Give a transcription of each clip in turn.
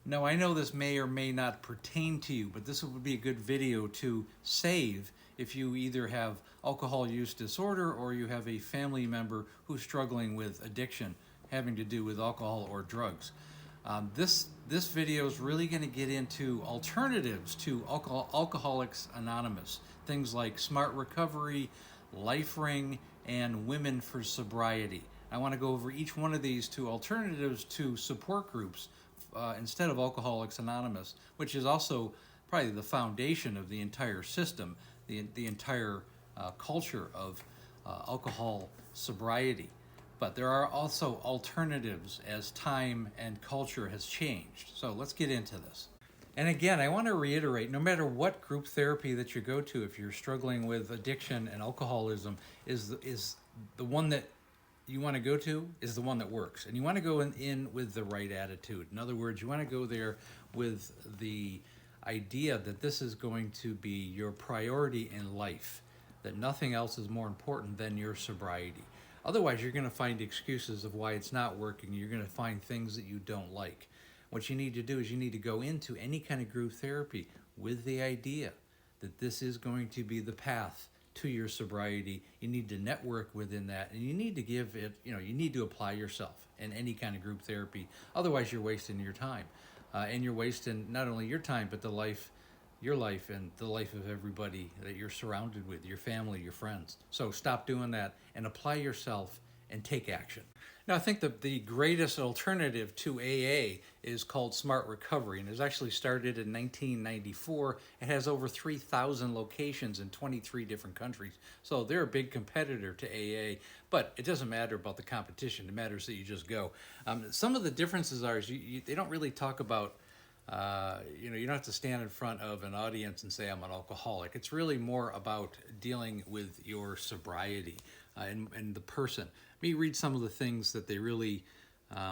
Now, I know this may or may not pertain to you, but this would be a good video to save if you either have alcohol use disorder or you have a family member who's struggling with addiction having to do with alcohol or drugs. This video is really going to get into alternatives to Alcoholics Anonymous, things like Smart Recovery, LifeRing, and Women for Sobriety. I want to go over each one of these two alternatives to support groups instead of Alcoholics Anonymous, which is also probably the foundation of the entire system, the entire culture of alcohol sobriety. But there are also alternatives as time and culture has changed. So let's get into this. And again, I want to reiterate, no matter what group therapy that you go to, if you're struggling with addiction and alcoholism, is the one that you want to go to is the one that works. And you want to go in with the right attitude. In other words, you want to go there with the idea that this is going to be your priority in life, that nothing else is more important than your sobriety. Otherwise, you're going to find excuses of why it's not working. You're going to find things that you don't like. What you need to do is you need to go into any kind of group therapy with the idea that this is going to be the path to your sobriety. You need to network within that, and you need to give it, you need to apply yourself in any kind of group therapy. Otherwise, you're wasting your time. And you're wasting not only your time, but your life and the life of everybody that you're surrounded with, your family, your friends. So stop doing that and apply yourself and take action. Now, I think that the greatest alternative to AA is called Smart Recovery, and it was actually started in 1994. It has over 3,000 locations in 23 different countries. So they're a big competitor to AA, but it doesn't matter about the competition. It matters that you just go. Some of the differences are they don't really talk about you don't have to stand in front of an audience and say I'm an alcoholic. It's really more about dealing with your sobriety and the person. Let me read some of the things that they really,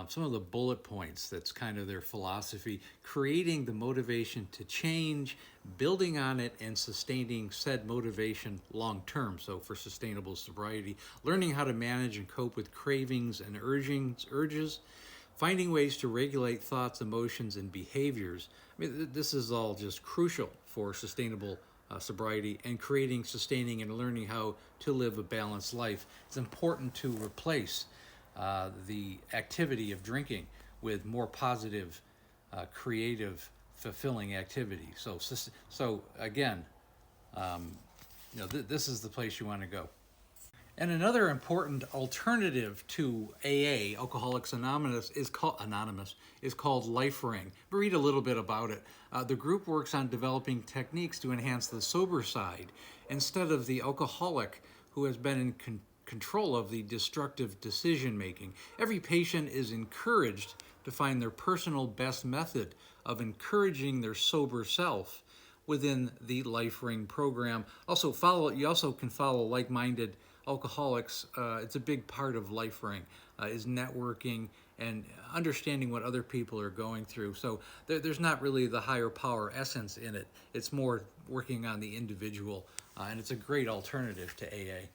some of the bullet points that's kind of their philosophy: creating the motivation to change, building on it, and sustaining said motivation long term, so for sustainable sobriety, learning how to manage and cope with cravings and urges, finding ways to regulate thoughts, emotions, and behaviors. I mean, this is all just crucial for sustainable sobriety, and creating, sustaining, and learning how to live a balanced life. It's important to replace the activity of drinking with more positive, creative, fulfilling activity. So again, this is the place you want to go. And another important alternative to AA, Alcoholics Anonymous, is called LifeRing. Read a little bit about it. The group works on developing techniques to enhance the sober side instead of the alcoholic who has been in control of the destructive decision making. Every patient is encouraged to find their personal best method of encouraging their sober self within the LifeRing program. You also can follow like-minded alcoholics. It's a big part of LifeRing, is networking and understanding what other people are going through. So there's not really the higher power essence in it. It's more working on the individual, and it's a great alternative to AA.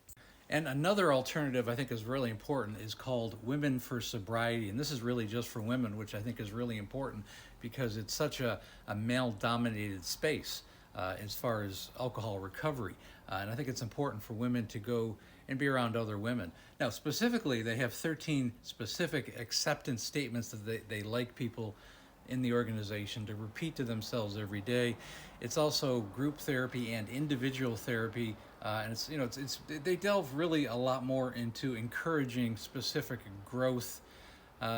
And another alternative I think is really important is called Women for Sobriety. And this is really just for women, which I think is really important because it's such a male-dominated space as far as alcohol recovery. And I think it's important for women to go and be around other women. Now, specifically, they have 13 specific acceptance statements that they like people in the organization to repeat to themselves every day. It's also group therapy and individual therapy, and they delve really a lot more into encouraging specific growth,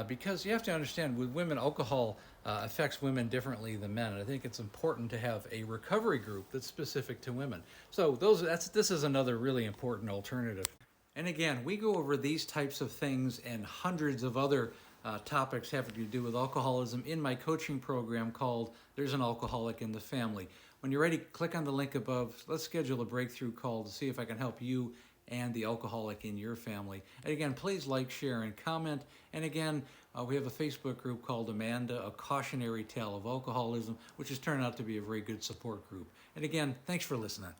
because you have to understand, with women, alcohol affects women differently than men. And I think it's important to have a recovery group that's specific to women. So this is another really important alternative. And again, we go over these types of things and hundreds of other topics having to do with alcoholism in my coaching program called There's an Alcoholic in the Family. When you're ready, click on the link above. Let's schedule a breakthrough call to see if I can help you and the alcoholic in your family. And again, please like, share, and comment. And again, we have a Facebook group called Amanda, A Cautionary Tale of Alcoholism, which has turned out to be a very good support group. And again, thanks for listening.